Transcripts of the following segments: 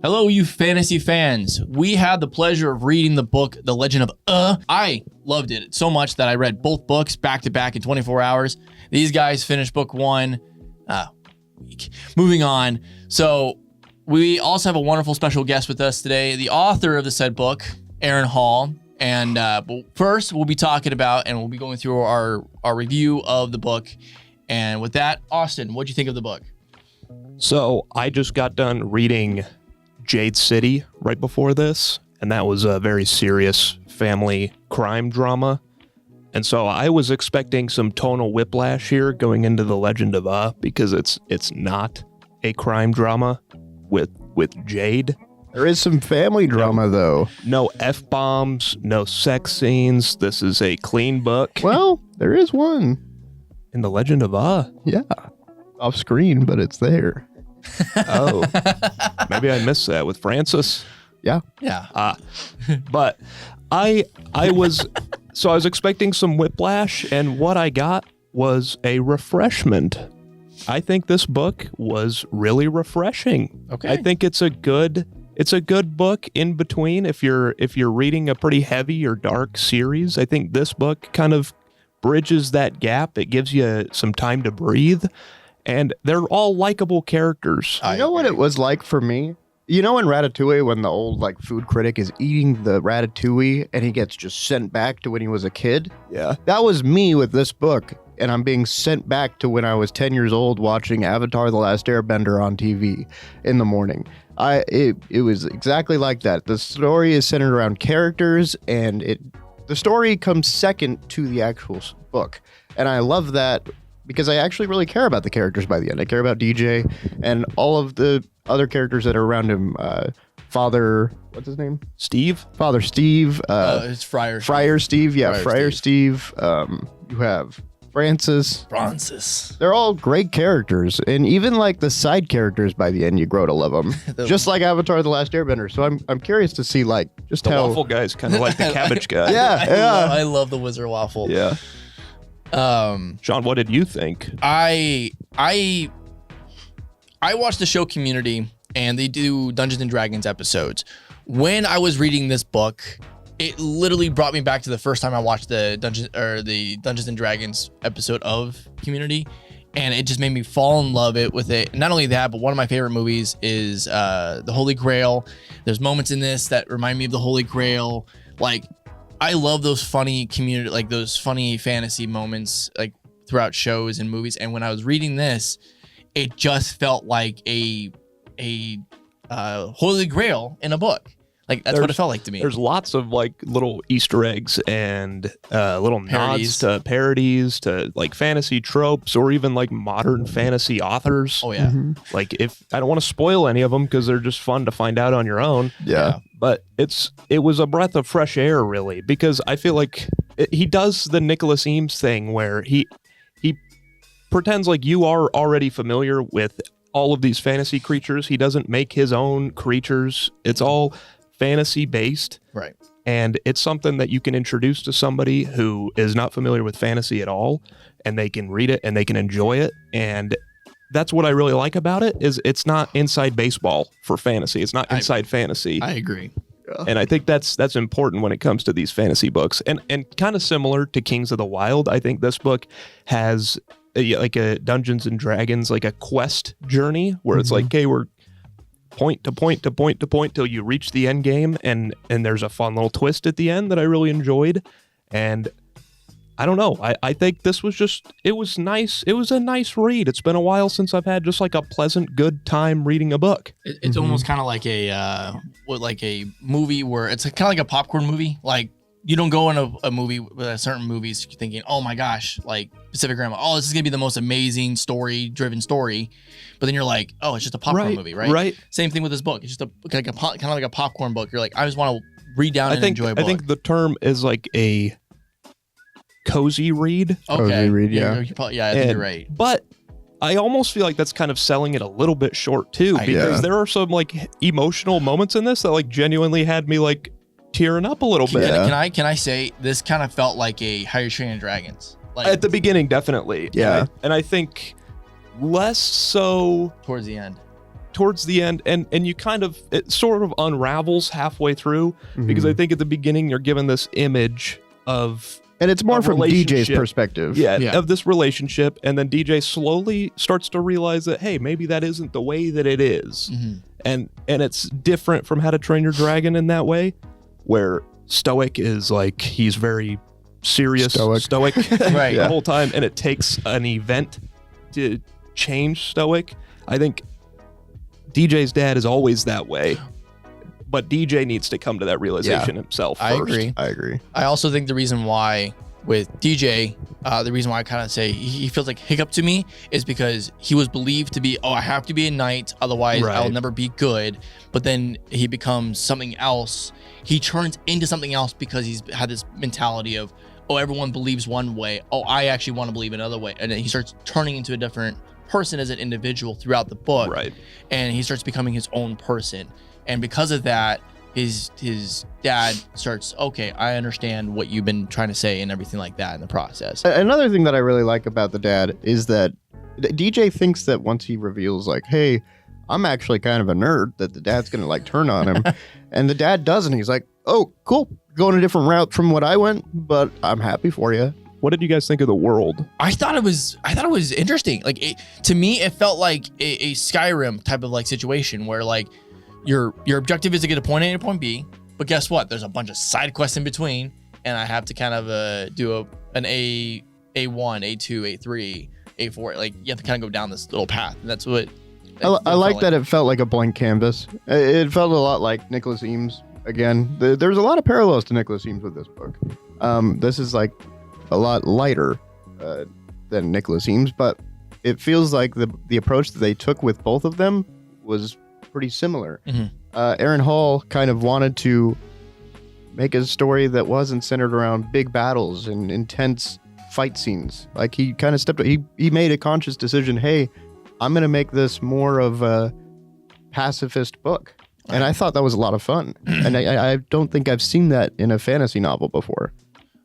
Hello, you fantasy fans. We had the pleasure of reading the book, The Legend of I loved it so much that I read both books back to back in 24 hours. These guys finished book one week. Moving on. So we also have a wonderful special guest with us today, the author of the said book, Arron Hall. And but first, we'll be talking about and we'll be going through our review of the book. And with that, Austin, what'd you think of the book? So I just got done reading Jade City right before this, and that was a very serious family crime drama. And so I was expecting some tonal whiplash here going into The Legend of because it's not a crime drama with Jade. There is some family drama, though. No F-bombs, no sex scenes. This is a clean book. Well, there is one. In The Legend of Yeah. Off screen, but it's there. Oh. Maybe I missed that with Francis. Yeah. Yeah. But I was expecting some whiplash, and what I got was a refreshment. I think this book was really refreshing. Okay. I think it's a good book in between if you're reading a pretty heavy or dark series. I think this book kind of bridges that gap. It gives you some time to breathe, and they're all likable characters. You know what it was like for me? You know in Ratatouille when the old food critic is eating the ratatouille and he gets just sent back to when he was a kid? Yeah. That was me with this book, and I'm being sent back to when I was 10 years old watching Avatar: The Last Airbender on TV in the morning. It was exactly like that. The story is centered around characters, and the story comes second to the actual book. And I love that because I actually really care about the characters by the end. I care about DJ and all of the other characters that are around him. Father, what's his name? Steve? Father Steve. It's Friar. Friar Steve. Yeah, Friar Steve. Steve. You have Francis. They're all great characters. And even the side characters by the end, you grow to love them. Just like Avatar: The Last Airbender. So I'm curious to see just The how... waffle guy's kind of like the cabbage guy. Yeah, I love the Wizard Waffle. Yeah. Sean, what did you think? I watched the show Community, and they do Dungeons and Dragons episodes. When I was reading this book, it literally brought me back to the first time I watched the Dungeons and Dragons episode of Community, and it just made me fall in love with it. Not only that, but one of my favorite movies is The Holy Grail. There's moments in this that remind me of The Holy Grail. I love those funny those funny fantasy moments throughout shows and movies. And when I was reading this, it just felt like a Holy Grail in a book. That's what it felt like to me. There's lots of little Easter eggs and little nods to parodies to fantasy tropes or even modern fantasy authors. Oh yeah. Mm-hmm. If I don't want to spoil any of them because they're just fun to find out on your own. Yeah. But it was a breath of fresh air really, because I feel like he does the Nicholas Eames thing where he pretends like you are already familiar with all of these fantasy creatures. He doesn't make his own creatures. It's all fantasy based, right? And it's something that you can introduce to somebody who is not familiar with fantasy at all, and they can read it and they can enjoy it. And that's what I really like about it, is it's not inside baseball for fantasy. It's not inside fantasy. I agree. And I think that's important when it comes to these fantasy books. And kind of similar to Kings of the Wild, I think this book has a Dungeons and Dragons, a quest journey where it's okay, we're point to point to point to point till you reach the end game, and there's a fun little twist at the end that I really enjoyed. And I don't know, I think this was it was nice. It was a nice read. It's been a while since I've had just a pleasant good time reading a book. It's almost kind of like a movie where it's kind of like a popcorn movie. You don't go in a movie with certain movies thinking, oh my gosh, Pacific Rim, this is gonna be the most amazing driven story, but then you're like, oh, it's just a popcorn movie, right? Right. Same thing with this book. It's just kind of like a popcorn book. You're I just want to read down and enjoy a book. I think the term is a cozy read. Okay. Cozy read, yeah. I think you're right. But I almost feel like that's kind of selling it a little bit short too, because there are some emotional moments in this that genuinely had me tearing up a little bit. Yeah. Can I say this kind of felt like a How You Train Your Dragons? At the beginning, definitely. Yeah. And I think less so towards the end. towards the end, and you kind of, it sort of unravels halfway through, because I think at the beginning you're given this image of, and it's more a from DJ's relationship. perspective. yeah, Yeah. of this relationship, and then DJ slowly starts to realize that, hey, maybe that isn't the way that it is. And it's different from How to Train Your Dragon in that way, where Stoic is like, he's very serious, stoic Right. the whole time, and it takes an event to change Stoic. I think DJ's dad is always that way, but DJ needs to come to that realization himself first. I agree. I agree. I also think the reason why with DJ, the reason why I kind of say he feels like Hiccup to me is because he was believed to be, I have to be a knight, otherwise I'll Right. never be good. But then he becomes something else. He turns into something else because he's had this mentality of, everyone believes one way. I actually want to believe another way. And then he starts turning into a different person as an individual throughout the book. Right. And he starts becoming his own person. And because of that, his dad starts, okay, I understand what you've been trying to say and everything like that in the process. Another thing that I really like about the dad is that DJ thinks that once he reveals, like, hey, I'm actually kind of a nerd, that the dad's going to like turn on him. And the dad doesn't. He's like, oh, cool. Going a different route from what I went, but I'm happy for you. What did you guys think of the world? I thought it was interesting. Like to me, it felt like a Skyrim type of like situation where like your objective is to get a point A and a point B, but guess what? There's a bunch of side quests in between, and I have to kind of do an A1, A2, A3, A4. Like you have to kind of go down this little path, and that's what. I like that it felt like a blank canvas. It felt a lot like Nicholas Eames. Again, there's a lot of parallels to Nicholas Eames with this book. This is like a lot lighter than Nicholas Eames, but it feels like the approach that they took with both of them was pretty similar. Aaron Hall kind of wanted to make a story that wasn't centered around big battles and intense fight scenes. Like he kind of he made a conscious decision, hey, I'm going to make this more of a pacifist book. And I thought that was a lot of fun. And I don't think I've seen that in a fantasy novel before.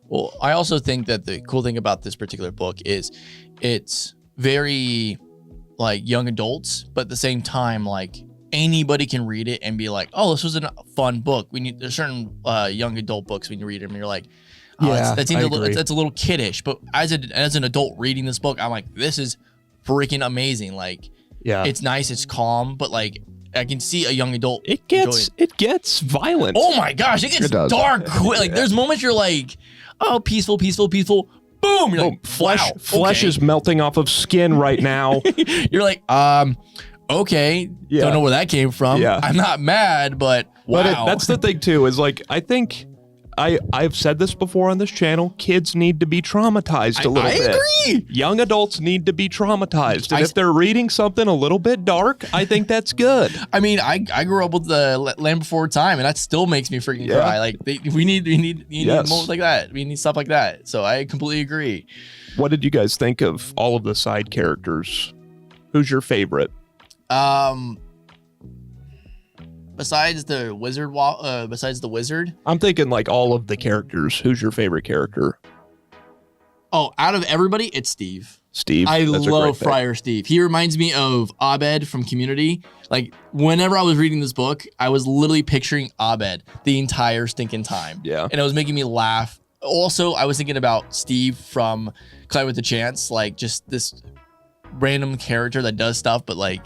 Well, I also think that the cool thing about this particular book is it's very like young adults, but at the same time, like anybody can read it and be like, oh, this was a fun book. There's certain young adult books when you read them and you're like, that seems that's a little kiddish. But as an adult reading this book, I'm like, this is freaking amazing. Like, it's nice, it's calm, but like I can see a young adult. It gets violent. Oh my gosh, it gets dark quick. Like there's moments you're like, oh, peaceful. Boom. You're like, flesh is melting off of skin right now. You're like, okay. Yeah. Don't know where that came from. Yeah. I'm not mad, but wow. But that's the thing too, is like, I think I've said this before on this channel, kids need to be traumatized a little bit. I agree. Young adults need to be traumatized. And if they're reading something a little bit dark, I think that's good. I mean, I grew up with the Land Before Time, and that still makes me freaking cry. Like we need moments like that. We need stuff like that. So I completely agree. What did you guys think of all of the side characters? Who's your favorite? Besides the wizard, I'm thinking like all of the characters. Who's your favorite character? Oh, out of everybody, it's Steve. Steve. I love Friar Steve. He reminds me of Abed from Community. Like whenever I was reading this book, I was literally picturing Abed the entire stinking time. Yeah. And it was making me laugh. Also, I was thinking about Steve from Clyde with the Chance, like just this random character that does stuff, but like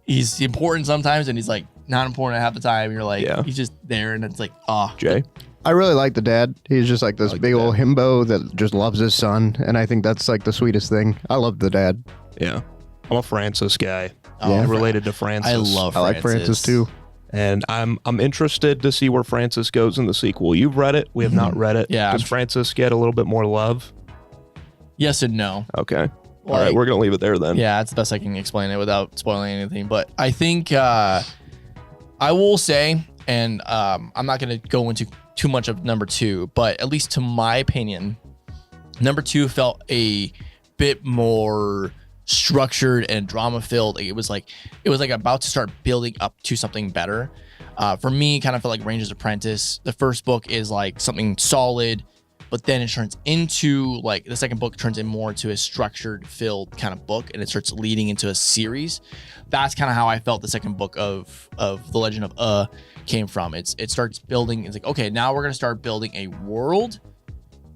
he's important sometimes and he's like not important half the time. You're like, he's just there, and it's like, Jay. I really like the dad. He's just like this big old himbo that just loves his son, and I think that's like the sweetest thing. I love the dad. Yeah. I'm a Francis guy. Yeah. Related to Francis. I love Francis. I like Francis too. And I'm interested to see where Francis goes in the sequel. You've read it. We have not read it. Yeah. Does Francis get a little bit more love? Yes and no. Okay. All right. We're going to leave it there then. Yeah, that's the best I can explain it without spoiling anything. But I think I will say, and I'm not going to go into too much of number 2, but at least to my opinion, number 2 felt a bit more structured and drama filled. It was like about to start building up to something better. For me, kind of felt like Ranger's Apprentice. The first book is like something solid, but then it turns into like the second book turns in more into a structured filled kind of book, and it starts leading into a series. That's kind of how I felt the second book of The Legend of came from. It starts building. It's like, okay, now we're gonna start building a world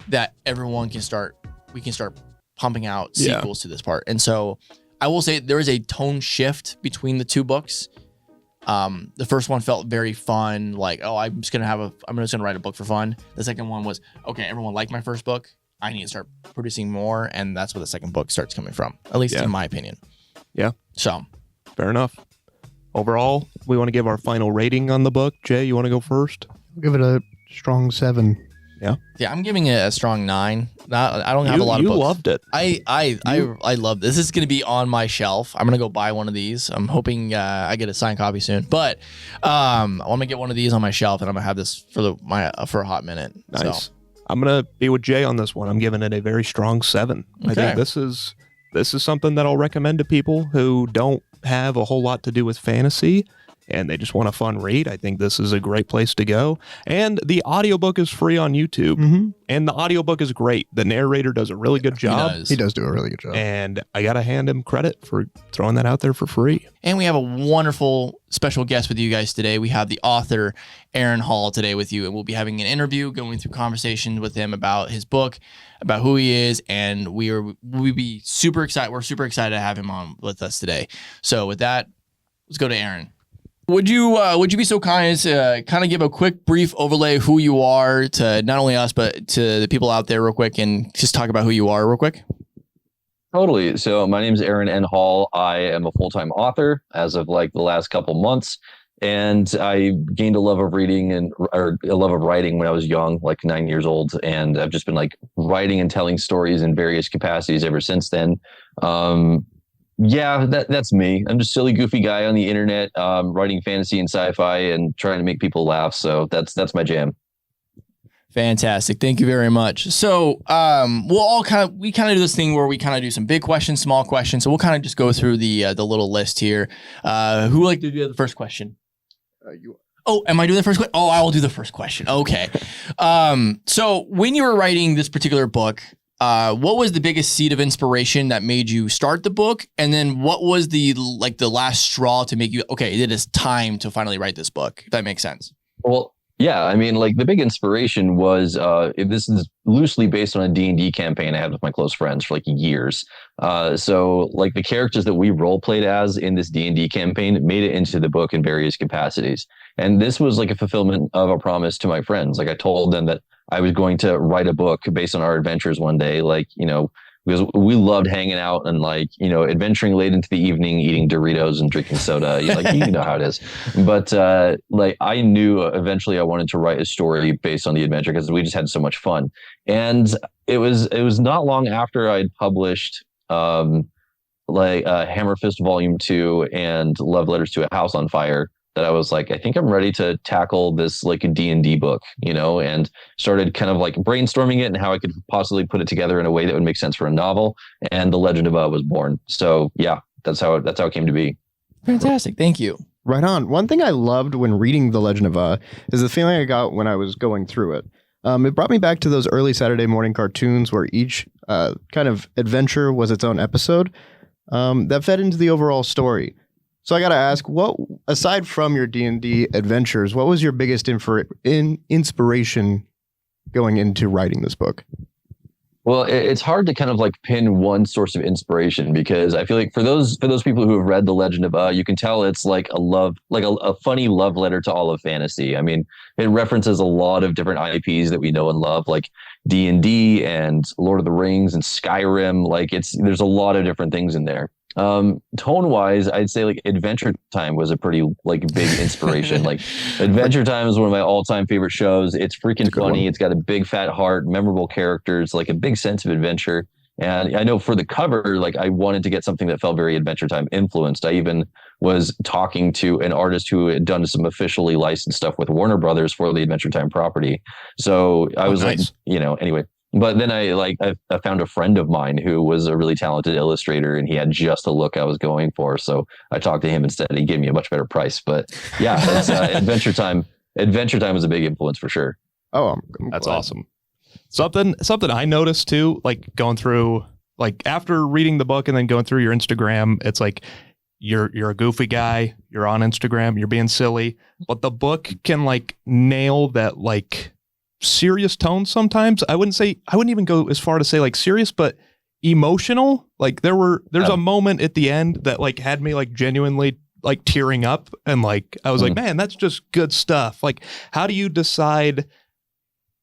that everyone can start. We can start pumping out sequels to this part. And so I will say there is a tone shift between the two books. The first one felt very fun, like, oh, I'm just gonna write a book for fun. The second one was, okay, everyone liked my first book, I need to start producing more, and that's where the second book starts coming from, at least in my opinion. Yeah. So fair enough. Overall, we want to give our final rating on the book. Jay, you want to go first? I'll give it a strong 7. Yeah, I'm giving it a strong 9. I don't have a lot of books. You loved it. I love this. This is going to be on my shelf. I'm going to go buy one of these. I'm hoping I get a signed copy soon. But I want to get one of these on my shelf, and I'm going to have this for a hot minute. Nice. So. I'm going to be with Jay on this one. I'm giving it a very strong 7. Okay. I think this is something that I'll recommend to people who don't have a whole lot to do with fantasy and they just want a fun read. I think this is a great place to go. And the audiobook is free on YouTube. And the audiobook is great. The narrator does a really good job. He does do a really good job. And I got to hand him credit for throwing that out there for free. And we have a wonderful special guest with you guys today. We have the author, Arron Hall, today with you. And we'll be having an interview, going through conversations with him about his book, about who he is. And we'll be super excited. We're super excited to have him on with us today. So with that, let's go to Arron. Would you be so kind as kind of give a quick, brief overlay of who you are to not only us, but to the people out there real quick, and just talk about who you are real quick? Totally. So my name is Arron N. Hall. I am a full-time author as of like the last couple months. And I gained a love of reading or a love of writing when I was young, like 9 years old. And I've just been like writing and telling stories in various capacities ever since then. Yeah, that's me. I'm just a silly, goofy guy on the internet, writing fantasy and sci-fi and trying to make people laugh. So that's my jam. Fantastic. Thank you very much. So we kind of do this thing where we kind of do some big questions, small questions. So we'll kind of just go through the little list here. Who would like to do the first question? You. Oh, am I doing the first question? Oh, I will do the first question. Okay. So when you were writing this particular book, what was the biggest seed of inspiration that made you start the book? And then what was the last straw to make you, okay, it is time to finally write this book, if that makes sense? Well, yeah, I mean, like the big inspiration was, this is loosely based on a D&D campaign I had with my close friends for like years. So like the characters that we role played as in this D&D campaign made it into the book in various capacities. And this was like a fulfillment of a promise to my friends. Like I told them that I was going to write a book based on our adventures one day, like, you know, because we loved hanging out and like, you know, adventuring late into the evening, eating Doritos and drinking soda. Like, you know how it is. But like I knew eventually I wanted to write a story based on the adventure because we just had so much fun. And it was not long after I'd published Hammer Fist Volume 2 and Love Letters to a House on Fire that I was like, I think I'm ready to tackle this like a D&D book, you know, and started kind of like brainstorming it and how I could possibly put it together in a way that would make sense for a novel. And The Legend of was born. So yeah, that's how it came to be. Fantastic. Thank you. Right on. One thing I loved when reading The Legend of is the feeling I got when I was going through it. It brought me back to those early Saturday morning cartoons where each kind of adventure was its own episode that fed into the overall story. So I got to ask, what, aside from your D&D adventures, what was your biggest inspiration going into writing this book? Well, it's hard to kind of like pin one source of inspiration because I feel like for those people who have read The Legend of you can tell it's like a funny love letter to all of fantasy. I mean, it references a lot of different IPs that we know and love, like D&D and Lord of the Rings and Skyrim. Like there's a lot of different things in there. Tone wise, I'd say like Adventure Time was a pretty like big inspiration. Like Adventure Time is one of my all-time favorite shows. It's freaking funny. It's got a big fat heart, memorable characters, like a big sense of adventure. And I know for the cover, like I wanted to get something that felt very Adventure Time influenced. I even was talking to an artist who had done some officially licensed stuff with Warner Brothers for the Adventure Time property. So I was nice. Like, you know, anyway. But then I found a friend of mine who was a really talented illustrator and he had just the look I was going for. So I talked to him instead. He gave me a much better price. But yeah, it's, Adventure Time. Adventure Time was a big influence for sure. Oh, that's awesome. Something I noticed too, like going through, like after reading the book and then going through your Instagram, it's like you're a goofy guy, you're on Instagram, you're being silly, but the book can like nail that like serious tone sometimes. I wouldn't even go as far to say like serious, but emotional. Like there's a moment at the end that like had me like genuinely like tearing up, and like I was like, man, that's just good stuff. Like, how do you decide,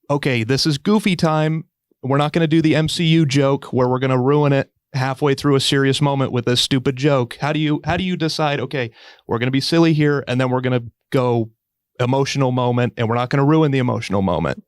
okay, this is goofy time, we're not going to do the MCU joke where we're going to ruin it halfway through a serious moment with a stupid joke? How do you decide, okay, we're going to be silly here and then we're going to go emotional moment and we're not going to ruin the emotional moment?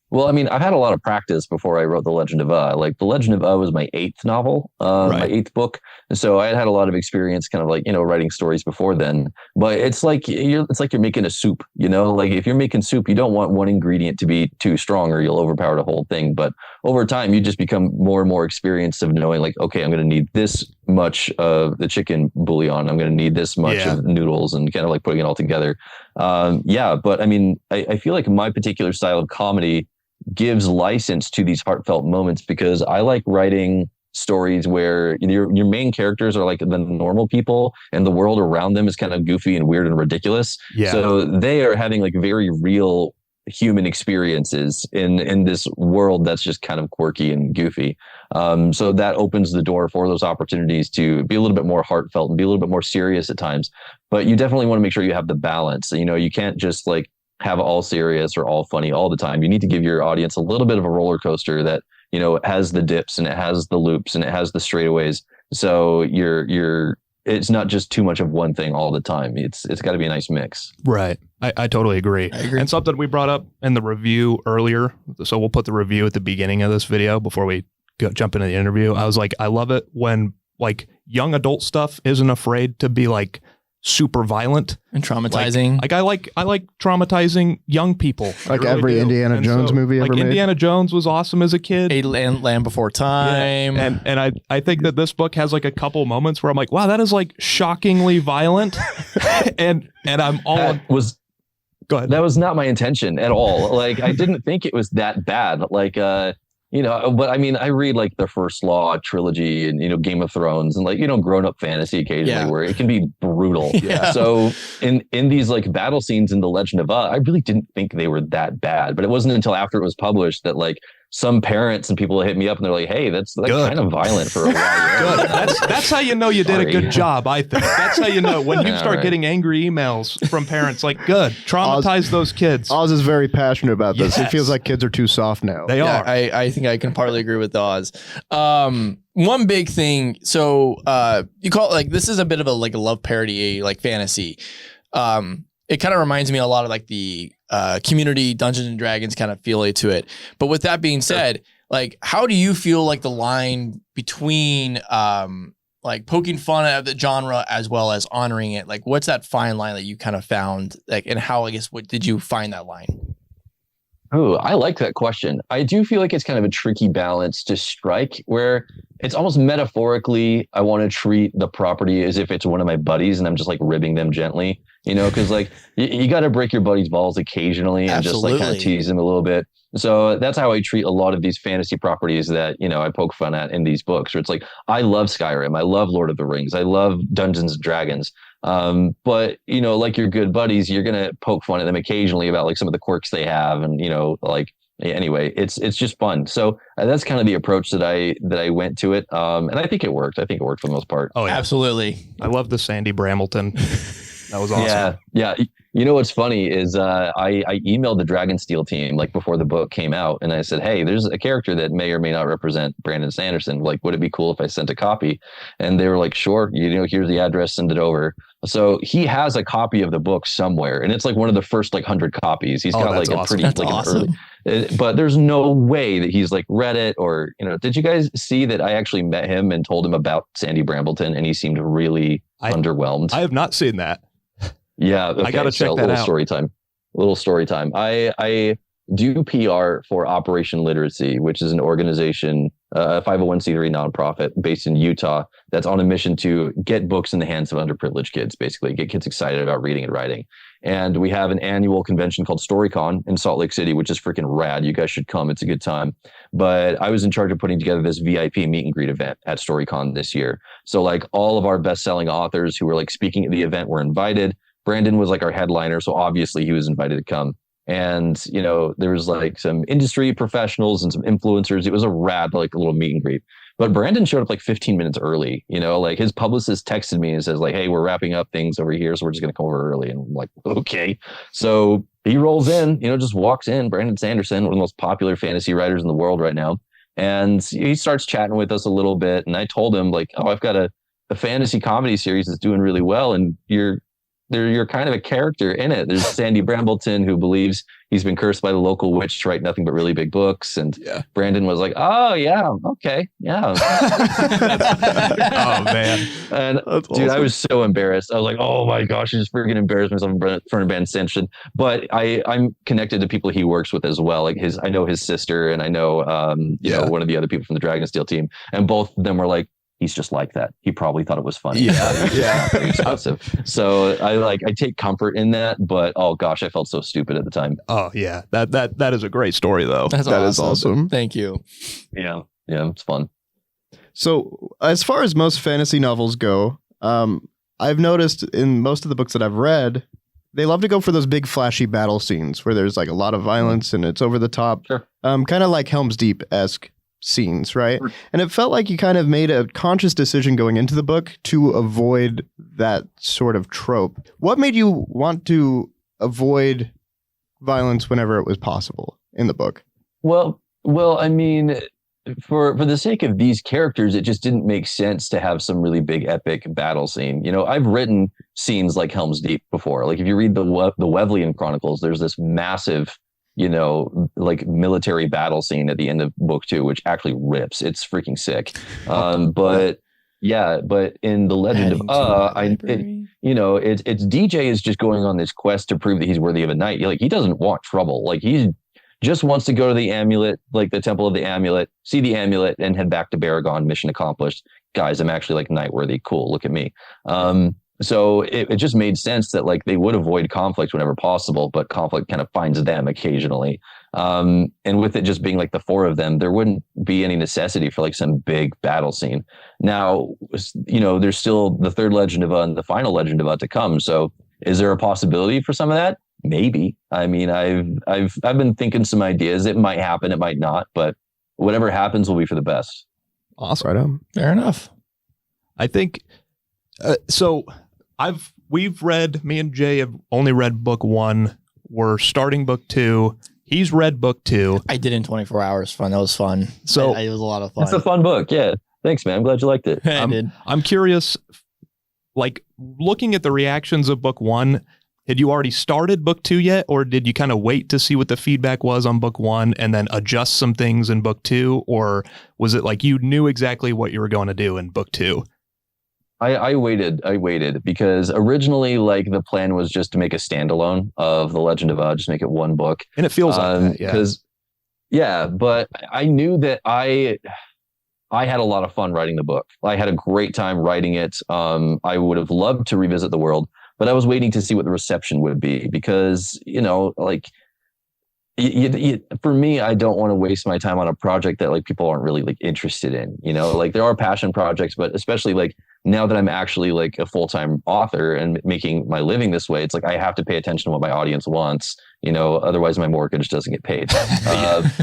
Well, I mean, I've had a lot of practice before I wrote The Legend of Like, The Legend of was my 8th novel, my 8th book. And so I had a lot of experience kind of like, writing stories before then. But it's like you're making a soup, like if you're making soup, you don't want one ingredient to be too strong or you'll overpower the whole thing. But over time, you just become more and more experienced of knowing like, okay, I'm going to need this much of the chicken bouillon. I'm going to need this much of noodles, and kind of like putting it all together. But I mean, I feel like my particular style of comedy gives license to these heartfelt moments because I like writing stories where your main characters are like the normal people and the world around them is kind of goofy and weird and ridiculous. Yeah. So they are having like very real human experiences in this world that's just kind of quirky and goofy. So that opens the door for those opportunities to be a little bit more heartfelt and be a little bit more serious at times. But you definitely want to make sure you have the balance. You can't just like have all serious or all funny all the time. You need to give your audience a little bit of a roller coaster that, has the dips and it has the loops and it has the straightaways. So it's not just too much of one thing all the time. It's got to be a nice mix. Right. I totally agree. And something we brought up in the review earlier, so we'll put the review at the beginning of this video before we jump into the interview. I was like, I love it when like young adult stuff isn't afraid to be like super violent and traumatizing. Like I like traumatizing young people. Like really every Indiana Jones movie ever made. Indiana Jones was awesome as a kid. A Land Before Time. Yeah. And I think that this book has like a couple moments where I'm like, wow, that is like shockingly violent. and I'm all go ahead. That was not my intention at all. Like I didn't think it was that bad. Like but I mean, I read like the First Law trilogy and, Game of Thrones and like, grown up fantasy occasionally where it can be brutal. Yeah. So in these like battle scenes in The Legend of I really didn't think they were that bad, but it wasn't until after it was published that like some parents and people hit me up and they're like, hey, that's kind of violent for a while. Good. That's how you know you did a good job, I think. That's how you know when you start getting angry emails from parents like, good, traumatize those kids. Oz is very passionate about this. It feels like kids are too soft now. They are. I think I can partly agree with Oz. One big thing, so you call it like, this is a bit of a love parody, like fantasy. It kind of reminds me a lot of like the community Dungeons and Dragons kind of feel to it. But with that being said, like, how do you feel like the line between like poking fun at the genre as well as honoring it? Like, what's that fine line that you kind of found? Like, and how, I guess, what did you find that line? Oh, I like that question. I do feel like it's kind of a tricky balance to strike where it's almost metaphorically, I want to treat the property as if it's one of my buddies and I'm just like ribbing them gently, because like you got to break your buddy's balls occasionally and just like kind of tease them a little bit. So that's how I treat a lot of these fantasy properties that, I poke fun at in these books, where it's like, I love Skyrim. I love Lord of the Rings. I love Dungeons and Dragons. But like your good buddies, you're going to poke fun at them occasionally about like some of the quirks they have. And, anyway, it's just fun. So that's kind of the approach that I went to it. And I think it worked. I think it worked for the most part. Oh, yeah. Absolutely. I love the Sandy Brambleton. That was awesome. Yeah. What's funny is I emailed the Dragonsteel team like before the book came out, and I said, hey, there's a character that may or may not represent Brandon Sanderson. Like, would it be cool if I sent a copy? And they were like, sure, here's the address, send it over. So he has a copy of the book somewhere, and it's like one of the first like 100 copies. He's got like a pretty that's awesome. But there's no way that he's like read it or, did you guys see that I actually met him and told him about Sandy Brambleton, and he seemed really underwhelmed? I have not seen that. Yeah, okay. I gotta check that out. Little story time. I do PR for Operation Literacy, which is an organization, a 501c3 nonprofit based in Utah that's on a mission to get books in the hands of underprivileged kids, basically get kids excited about reading and writing. And we have an annual convention called StoryCon in Salt Lake City, which is freaking rad. You guys should come. It's a good time. But I was in charge of putting together this VIP meet and greet event at StoryCon this year. So like all of our best-selling authors who were like speaking at the event were invited. Brandon was like our headliner, so obviously he was invited to come. And, you know, there was like some industry professionals and some influencers. It was a rad, like a little meet and greet. But Brandon showed up like 15 minutes early, you know, like his publicist texted me and says like, hey, we're wrapping up things over here. So we're just going to come over early. And I'm like, okay. So he rolls in, you know, just walks in. Brandon Sanderson, one of the most popular fantasy writers in the world right now. And he starts chatting with us a little bit. And I told him like, oh, I've got a fantasy comedy series that's doing really well. And you're kind of a character in it. There's Sandy Brambleton, who believes he's been cursed by the local witch to write nothing but really big books. And Brandon was like, oh, yeah, okay, yeah. Oh, man. And that's dude, awesome. I was so embarrassed. I was like, oh, my gosh, I just freaking embarrassed myself in front of Brandon Sanderson. But I'm connected to people he works with as well. Like I know his sister, and I know, you know, one of the other people from the Dragonsteel team. And both of them were like, he's just like that. He probably thought it was funny. Yeah. Very expensive. So I take comfort in that, but oh gosh, I felt so stupid at the time. Oh yeah. That is a great story though. That is awesome. Thank you. Yeah, it's fun. So as far as most fantasy novels go, I've noticed in most of the books that I've read, they love to go for those big flashy battle scenes where there's like a lot of violence and it's over the top. Sure. Kind of like Helm's Deep-esque scenes, right? And it felt like you kind of made a conscious decision going into the book to avoid that sort of trope. What made you want to avoid violence whenever it was possible in the book? Well, I mean, for the sake of these characters, it just didn't make sense to have some really big epic battle scene. You know, I've written scenes like Helm's Deep before. Like if you read the Wevleyan Chronicles, there's this massive, you know, like military battle scene at the end of book 2, which actually rips. It's freaking sick. But in the Legend of it's DJ is just going on this quest to prove that he's worthy of a knight. Like he doesn't want trouble. Like he just wants to go to the amulet, like the Temple of the Amulet, see the amulet, and head back to Baragon. Mission accomplished. Guys, I'm actually like knight worthy. Cool. Look at me. So it just made sense that like they would avoid conflict whenever possible, but conflict kind of finds them occasionally. And with it just being like the 4 of them, there wouldn't be any necessity for like some big battle scene. Now, you know, there's still the 3rd Legend of and the final Legend of to come. So is there a possibility for some of that? Maybe. I mean, I've been thinking some ideas. It might happen, it might not, but whatever happens will be for the best. Awesome. Right on. Fair enough. I think me and Jay have only read book 1. We're starting book 2. He's read book 2. I did in 24 hours. Fun. That was fun. So it was a lot of fun. It's a fun book. Yeah. Thanks, man. I'm glad you liked it. I did. I'm curious, like looking at the reactions of book 1, had you already started book 2 yet? Or did you kind of wait to see what the feedback was on book 1 and then adjust some things in book 2? Or was it like you knew exactly what you were going to do in book 2? I waited because originally like the plan was just to make a standalone of the Legend of just make it one book. And it feels like that, yeah. But I knew that I had a lot of fun writing the book. I had a great time writing it. I would have loved to revisit the world, but I was waiting to see what the reception would be because, you know, like for me, I don't want to waste my time on a project that like people aren't really like interested in, you know, like there are passion projects, but especially like now that I'm actually like a full-time author and making my living this way, it's like I have to pay attention to what my audience wants, you know, otherwise my mortgage doesn't get paid.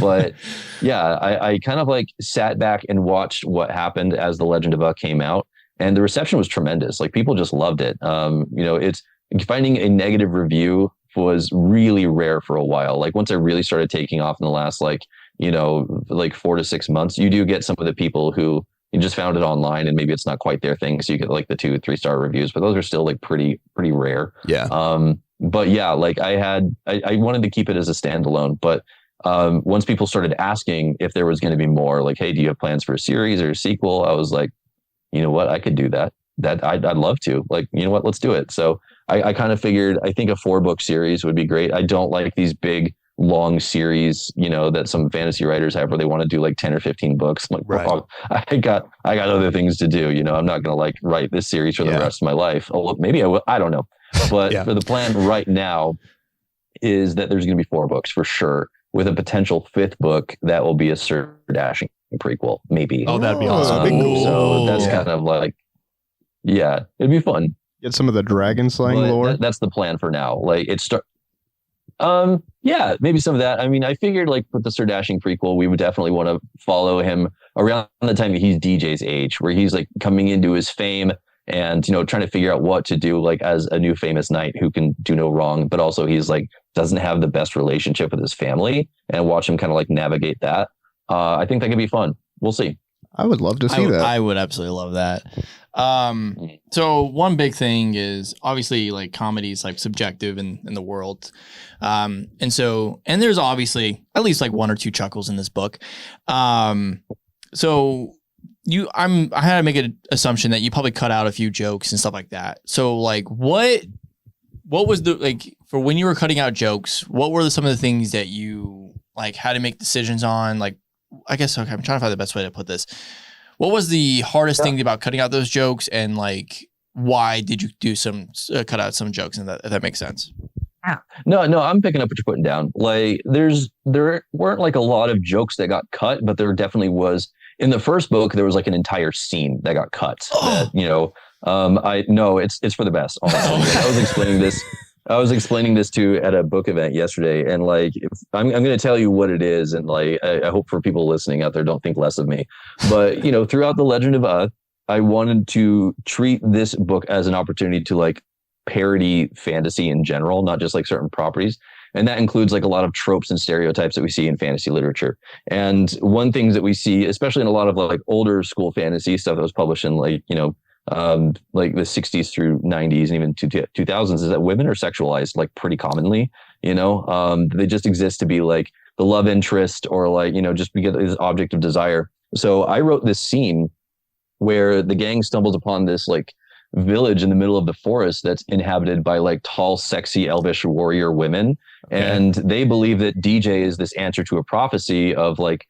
But yeah, I kind of like sat back and watched what happened as The Legend of came out, and the reception was tremendous. Like people just loved it. You know, it's finding a negative review was really rare for a while. Like once I really started taking off in the last like, you know, like 4 to 6 months, you do get some of the people who you just found it online and maybe it's not quite their thing. So you get like the 2-3 star reviews, but those are still like pretty rare. Yeah. But yeah, like I wanted to keep it as a standalone, but once people started asking if there was going to be more, like, hey, do you have plans for a series or a sequel? I was like, you know what, I could do that. I'd love to. Like, you know what, let's do it. So I kind of figured, I think a 4-book series would be great. I don't like these big long series, you know, that some fantasy writers have where they want to do like 10 or 15 books. I'm like, right. Oh, I got other things to do. You know, I'm not going to like write this series for the rest of my life. Oh, maybe I will. I don't know. But Yeah. for the plan right now is that there's going to be 4 books for sure, with a potential 5th book that will be a Sir Dashing prequel, maybe. Oh, that'd be Oh, awesome. that'd be cool. So that's Yeah. kind of like, yeah, it'd be fun. Get some of the dragon slaying But lore. that's the plan for now. Like yeah, maybe some of that. I mean, I figured like with the Sir Dashing prequel, we would definitely want to follow him around the time that he's DJ's age, where he's like coming into his fame and, you know, trying to figure out what to do like as a new famous knight who can do no wrong, but also he's like doesn't have the best relationship with his family, and watch him kind of like navigate that. I think that could be fun. We'll see. I would love to see that. I would absolutely love that. So one big thing is obviously like comedy is like subjective in the world. And there's obviously at least like 1 or 2 chuckles in this book. So I had to make an assumption that you probably cut out a few jokes and stuff like that. So like what was the, like, for when you were cutting out jokes, what were some of the things that you like had to make decisions on? Like, I guess, okay, I'm trying to find the best way to put this. What was the hardest thing about cutting out those jokes, and like, why did you do cut out some jokes, and if that makes sense? No, I'm picking up what you're putting down. Like there weren't like a lot of jokes that got cut, but there definitely was. In the first book, there was like an entire scene that got cut. That, you know, it's for the best. Honestly. I was explaining this at a book event yesterday, and like I'm going to tell you what it is, and like I hope for people listening out there don't think less of me. But you know, throughout the Legend of I wanted to treat this book as an opportunity to like parody fantasy in general, not just like certain properties. And that includes like a lot of tropes and stereotypes that we see in fantasy literature. And one thing that we see, especially in a lot of like older school fantasy stuff that was published in like, you know, like the 60s through 90s and even 2000s, is that women are sexualized like pretty commonly. You know, they just exist to be like the love interest, or like, you know, just be this object of desire. So I wrote this scene where the gang stumbles upon this like village in the middle of the forest that's inhabited by like tall, sexy, elvish warrior women. Okay. And they believe that DJ is this answer to a prophecy of like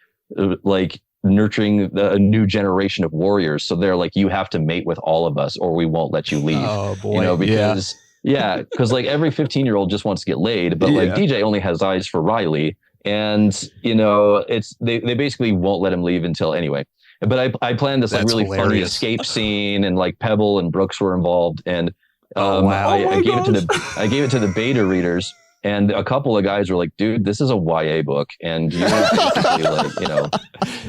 nurturing a new generation of warriors. So they're like, you have to mate with all of us or we won't let you leave. Oh boy. You know, because because like every 15-year-old just wants to get laid, but like DJ only has eyes for Riley. And you know, they basically won't let him leave until anyway. But I planned this like really funny escape scene, and like Pebble and Brooks were involved, and I gave it to the beta readers, and a couple of guys were like, "Dude, this is a YA book," and you're basically like, you know,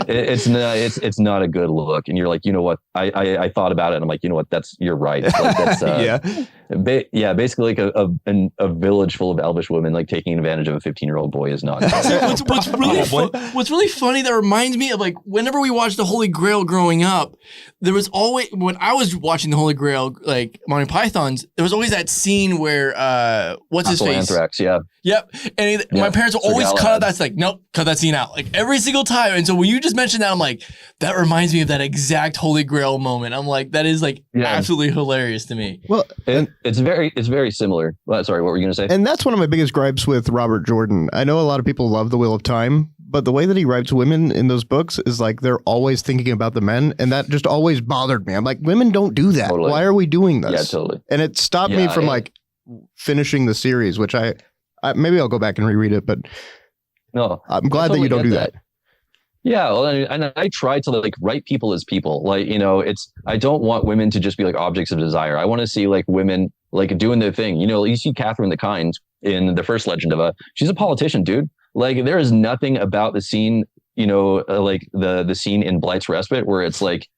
it's not a good look, and you're like, you know what? I thought about it, and I'm like, you know what? You're right. Like, that's basically like a village full of elvish women like taking advantage of a 15-year-old boy is not. What's really funny that reminds me of like whenever we watched the Holy Grail growing up, there was always, when I was watching the Holy Grail, like Monty Python's, there was always that scene where what's his face? Anthrax, yeah. Yep. And my parents will always cut out that's like, nope, cut that scene out. Like every single time. And so when you just mentioned that, I'm like, that reminds me of that exact Holy Grail moment. I'm like, that is like absolutely hilarious to me. Well, it's very similar. Sorry, what were you going to say? And that's one of my biggest gripes with Robert Jordan. I know a lot of people love The Wheel of Time, but the way that he writes women in those books is like they're always thinking about the men, and that just always bothered me. I'm like, women don't do that. Totally. Why are we doing this? Yeah, totally. And it stopped me from like finishing the series, which I maybe I'll go back and reread it, but no, I'm glad that you don't do that. Yeah, well, and I try to like write people as people. Like, you know, I don't want women to just be like objects of desire. I want to see like women like doing their thing. You know, you see Catherine the Kind in the first Legend of she's a politician, dude. Like there is nothing about the scene, you know, like the scene in Blight's Respite where it's like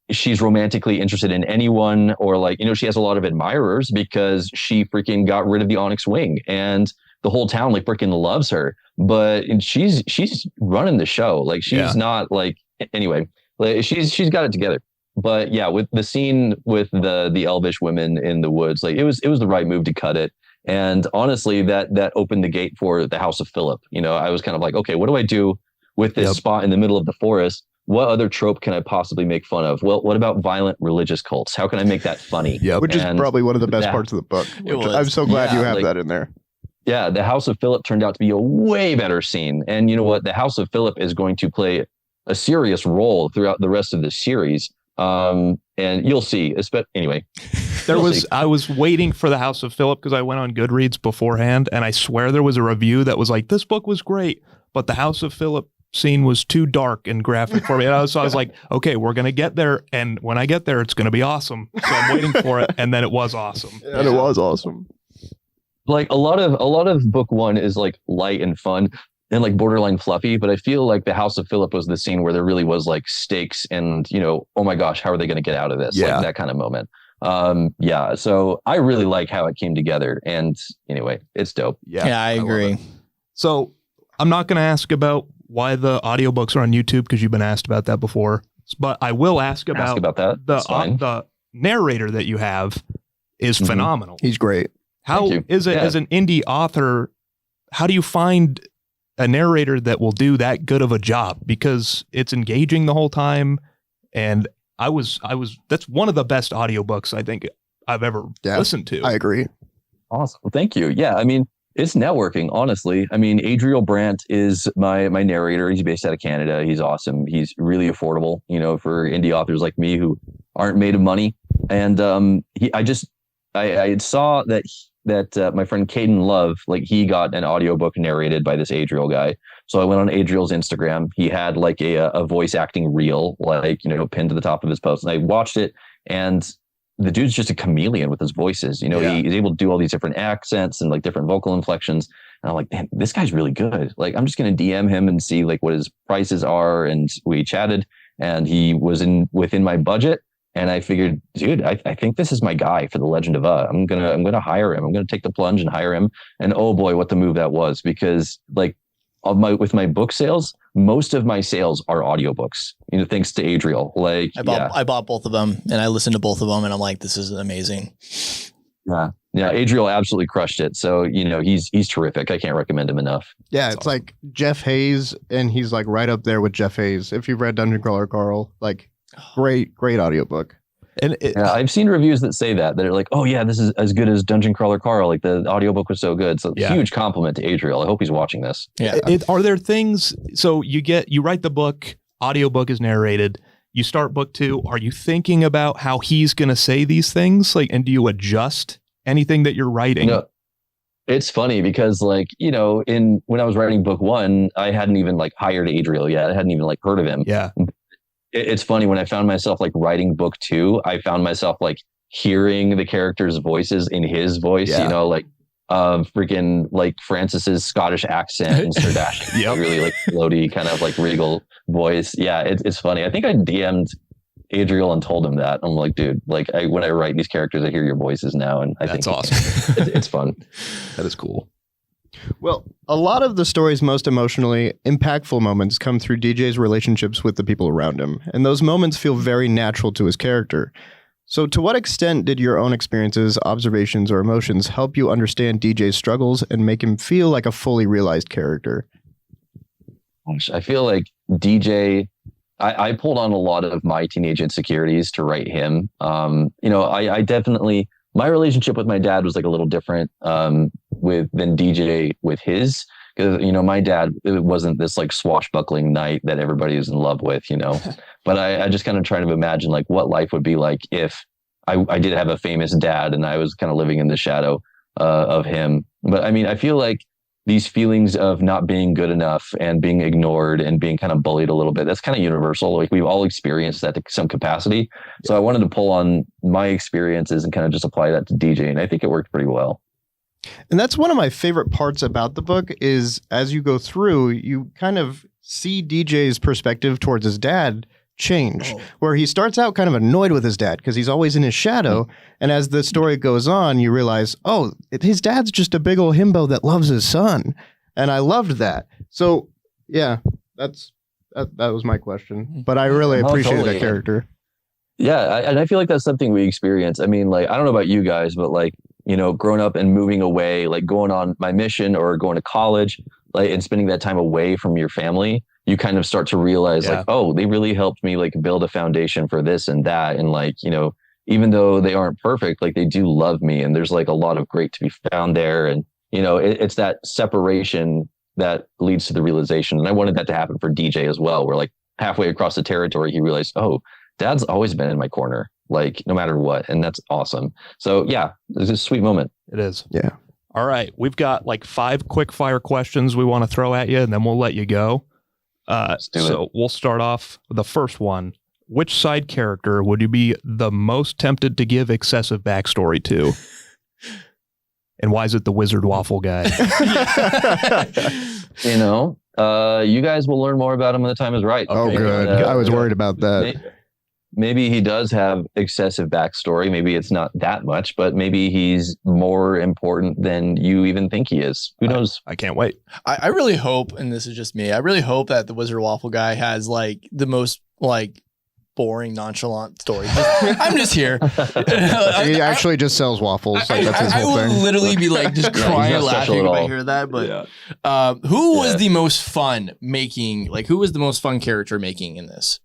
she's romantically interested in anyone, or like, you know, she has a lot of admirers because she freaking got rid of the Onyx Wing and the whole town like freaking loves her. But she's running the show. Like she's not like, anyway, like she's got it together. But yeah, with the scene with the elvish women in the woods, like it was the right move to cut it. And honestly, that opened the gate for the House of Philip. You know, I was kind of like, okay, what do I do with this spot in the middle of the forest? What other trope can I possibly make fun of? Well, what about violent religious cults? How can I make that funny? Which is probably one of the best parts of the book. I'm so glad you have that in there. Yeah, the House of Philip turned out to be a way better scene. And you know what? The House of Philip is going to play a serious role throughout the rest of the series. And you'll see. Anyway, I was waiting for the House of Philip because I went on Goodreads beforehand, and I swear there was a review that was like, this book was great, but the House of Philip scene was too dark and graphic for me. And so I was like, okay, we're going to get there. And when I get there, it's going to be awesome. So I'm waiting for it. And then it was awesome. And it was awesome. Like a lot of book one is like light and fun and like borderline fluffy, but I feel like the House of Philip was the scene where there really was like stakes and, oh my gosh, how are they going to get out of this? Yeah. Like that kind of moment. So I really like how it came together. And anyway, it's dope. Yeah, I agree. So I'm not going to ask about why the audiobooks are on YouTube because you've been asked about that before, but I will ask about that. The narrator that you have is phenomenal. He's great. How is it as an indie author? How do you find a narrator that will do that good of a job? Because it's engaging the whole time. And that's one of the best audiobooks I think I've ever listened to. I agree. Awesome. Well, thank you. Yeah. I mean, it's networking, honestly. I mean, Adriel Brandt is my narrator. He's based out of Canada. He's awesome. He's really affordable, for indie authors like me who aren't made of money. And I saw that my friend Caden Love, like he got an audiobook narrated by this Adriel guy. So I went on Adriel's Instagram. He had like a voice acting reel, like, pinned to the top of his post. And I watched it, and the dude's just a chameleon with his voices. He's able to do all these different accents and like different vocal inflections. And I'm like, man, this guy's really good. Like, I'm just going to DM him and see like what his prices are. And we chatted, and he was within my budget. And I figured, dude, I think this is my guy for the Legend of I'm gonna hire him. I'm gonna take the plunge and hire him. And oh boy, what the move that was, because like with my book sales, most of my sales are audiobooks. Thanks to Adriel. Like I bought both of them, and I listened to both of them, and I'm like, this is amazing. Yeah, Adriel absolutely crushed it. So he's terrific. I can't recommend him enough. Yeah, it's awesome. Like Jeff Hayes, and he's like right up there with Jeff Hayes. If you've read Dungeon Crawler Carl, like great audiobook. And I've seen reviews that say that are like, oh yeah, this is as good as Dungeon Crawler Carl. Like the audiobook was so good. So huge compliment to Adriel. I hope he's watching this. Yeah. Are there things, so you write the book, audiobook is narrated, you start book 2. Are you thinking about how he's going to say these things? Like, and do you adjust anything that you're writing? No. It's funny because like, when I was writing book 1, I hadn't even like hired Adriel yet. I hadn't even like heard of him. Yeah. It's funny when I found myself like writing book 2, I found myself like hearing the characters' voices in his voice, like freaking like Francis's Scottish accent and Sir Dash, really like floaty kind of like regal voice. Yeah, it's funny. I think I DM'd Adriel and told him that. I'm like, dude, like when I write these characters, I hear your voices now, and I think that's awesome. It's fun. That is cool. Well, a lot of the story's most emotionally impactful moments come through DJ's relationships with the people around him, and those moments feel very natural to his character. So to what extent did your own experiences, observations, or emotions help you understand DJ's struggles and make him feel like a fully realized character? I feel like DJ, I pulled on a lot of my teenage insecurities to write him. I definitely, my relationship with my dad was like a little different than DJ with his, because my dad, it wasn't this like swashbuckling knight that everybody was in love with, but I just kind of try to imagine like what life would be like if I did have a famous dad and I was kind of living in the shadow of him. But I mean, I feel like these feelings of not being good enough and being ignored and being kind of bullied a little bit, that's kind of universal. Like we've all experienced that to some capacity. So I wanted to pull on my experiences and kind of just apply that to DJ. And I think it worked pretty well. And that's one of my favorite parts about the book is as you go through, you kind of see DJ's perspective towards his dad change, where he starts out kind of annoyed with his dad because he's always in his shadow. And as the story goes on, you realize, his dad's just a big old himbo that loves his son. And I loved that. So yeah, that was my question, but I really appreciated that character. Yeah. And I feel like that's something we experience. I mean, like, I don't know about you guys, but like, growing up and moving away, like going on my mission or going to college, like, and spending that time away from your family, you kind of start to realize like, they really helped me like build a foundation for this and that. And like, even though they aren't perfect, like they do love me. And there's like a lot of great to be found there. And, it's that separation that leads to the realization. And I wanted that to happen for DJ as well, where like halfway across the territory, he realized, Dad's always been in my corner. like no matter what. And that's awesome. So yeah, it's a sweet moment. It is. Yeah. All right. We've got like 5 quick fire questions we want to throw at you, and then we'll let you go. So we'll start off with the first one. Which side character would you be the most tempted to give excessive backstory to? And why is it the wizard waffle guy? You know, you guys will learn more about him when the time is right. Oh, good. I was worried about that. Maybe he does have excessive backstory. Maybe it's not that much, but maybe he's more important than you even think he is. Who knows? I can't wait. I really hope, and this is just me, I really hope that the Wizard Waffle guy has like the most like boring, nonchalant story. I'm just here. He actually just sells waffles. Like, that's his I whole will thing. literally be like just crying not laughing special if at I all. hear that. But who was the most fun making? Like, who was the most fun character making in this?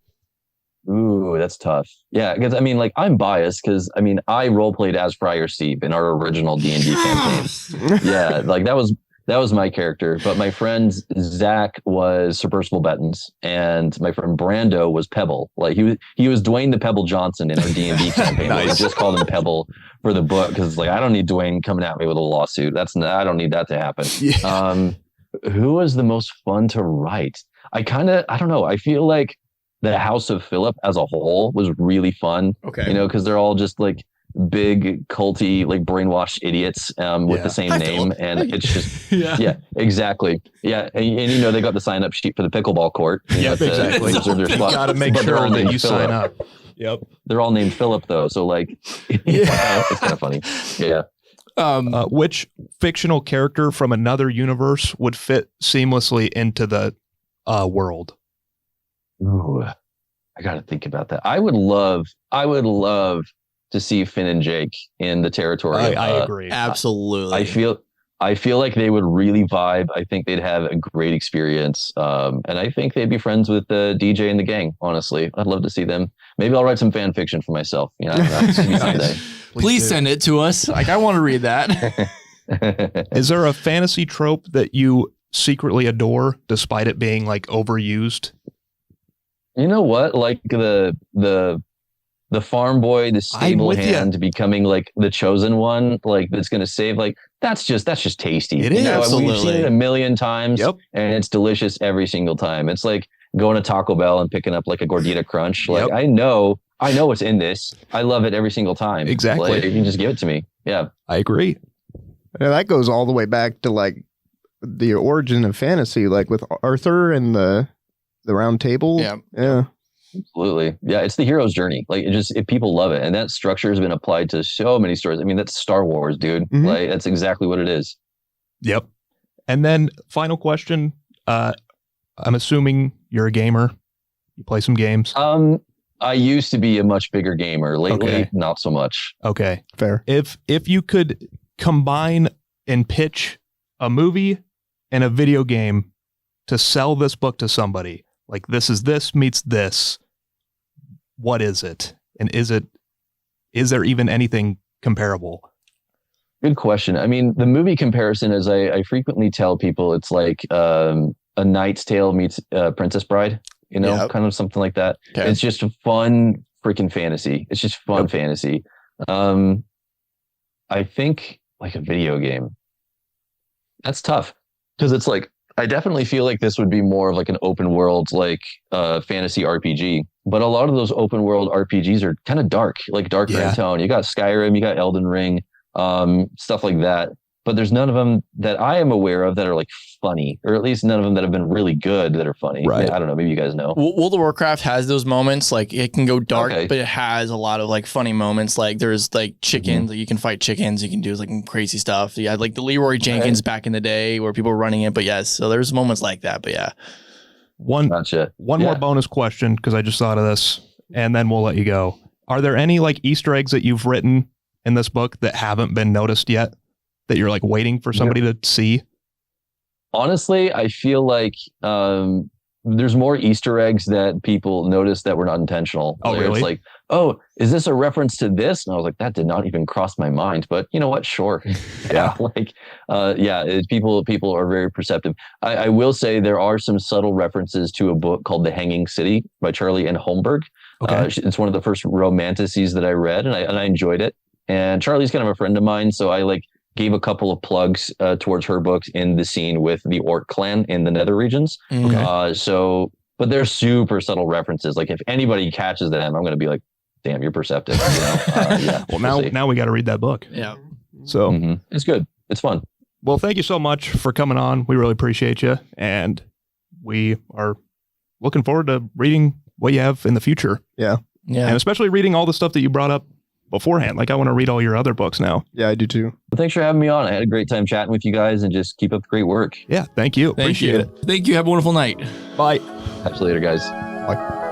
Ooh, that's tough. Yeah, because I mean, like, I'm biased because I mean, I role played as Friar Steve in our original D&D campaign. Yeah, like that was my character. But my friend Zach was Sir Percival Bettins, and my friend Brando was Pebble. Like he was Dwayne the Pebble Johnson in our D&D campaign. Nice. We just called him Pebble for the book because like I don't need Dwayne coming at me with a lawsuit. I don't need that to happen. Yeah. Who was the most fun to write? I don't know. I feel like the House of Philip as a whole was really fun. Okay. You know, because they're all just like big culty, like brainwashed idiots with the same Hi, name. Philip. And it's just, Yeah. exactly. Yeah. And you know, they got the sign up sheet for the pickleball court. You know, to exactly. reserve their You spot. got to make But they're all sure that named you Philip. sign up. Yep. They're all named Philip though. So like, it's kind of funny. Yeah. Which fictional character from another universe would fit seamlessly into the world? Ooh, I got to think about that. I would love to see Finn and Jake in the territory. I agree. Absolutely. I feel like they would really vibe. I think they'd have a great experience. And I think they'd be friends with the DJ and the gang, honestly. I'd love to see them. Maybe I'll write some fan fiction for myself. You know, someday. Please send it to us. Like, I want to read that. Is there a fantasy trope that you secretly adore despite it being like overused? You know what? Like the farm boy, the stable with hand becoming like the chosen one, like that's going to save. Like that's just tasty. It You is, know, we've seen absolutely. it a million times, Yep. and it's delicious every single time. It's like going to Taco Bell and picking up like a gordita crunch. Like Yep. I know what's in this. I love it every single time. Exactly. Like, you can just give it to me. Yeah. I agree. Yeah, that goes all the way back to like the origin of fantasy, like with Arthur and the round table. Yeah. Yeah. Absolutely. Yeah, it's the hero's journey. Like if people love it. And that structure has been applied to so many stories. I mean, that's Star Wars, dude. Mhm. Like that's exactly what it is. Yep. And then final question. I'm assuming you're a gamer. You play some games. I used to be a much bigger gamer. Lately, Okay. not so much. Okay. Fair. If you could combine and pitch a movie and a video game to sell this book to somebody, like this meets this, what is it? And is there even anything comparable? Good question. I mean, the movie comparison, as I frequently tell people, it's like A Knight's Tale meets Princess Bride, you know, Yep. kind of something like that. Okay. It's just a fun freaking fantasy. It's just fun fantasy. I think like a video game. That's tough because it's like, I definitely feel like this would be more of like an open world, like fantasy RPG. But a lot of those open world RPGs are kind of dark, like darker in tone. You got Skyrim, you got Elden Ring, stuff like that. But there's none of them that I am aware of that are like funny, or at least none of them that have been really good that are funny. Right. I don't know. Maybe you guys know. World of Warcraft has those moments. Like, it can go dark, Okay. but it has a lot of like funny moments. Like, there's like chickens. Like, you can fight chickens. You can do like crazy stuff. You had like the Leroy Jenkins back in the day where people were running it. But yes, so there's moments like that. But yeah. One Gotcha. more bonus question, because I just thought of this, and then we'll let you go. Are there any like Easter eggs that you've written in this book that haven't been noticed yet, that you're like waiting for somebody to see? Honestly, I feel like there's more Easter eggs that people notice that were not intentional. Oh, Where really? It's like, oh, is this a reference to this? And I was like, that did not even cross my mind. But you know what? Sure. Yeah. People are very perceptive. I will say there are some subtle references to a book called The Hanging City by Charlie N. Holmberg. Okay. It's one of the first romanticises that I read, and I enjoyed it. And Charlie's kind of a friend of mine, so I like gave a couple of plugs towards her books in the scene with the Orc clan in the Nether regions. Mm. But they're super subtle references. Like if anybody catches them, I'm going to be like, "Damn, you're perceptive." You know? Yeah. Well, now we got to read that book. Yeah. So it's good. It's fun. Well, thank you so much for coming on. We really appreciate you, and we are looking forward to reading what you have in the future. Yeah. And especially reading all the stuff that you brought up beforehand. Like I want to read all your other books now. Yeah, I do too. Well, thanks for having me on. I had a great time chatting with you guys, and just keep up the great work. Yeah, thank you. Thank Appreciate you. it. Thank you. Have a wonderful night. Bye. Catch you later, guys. Bye.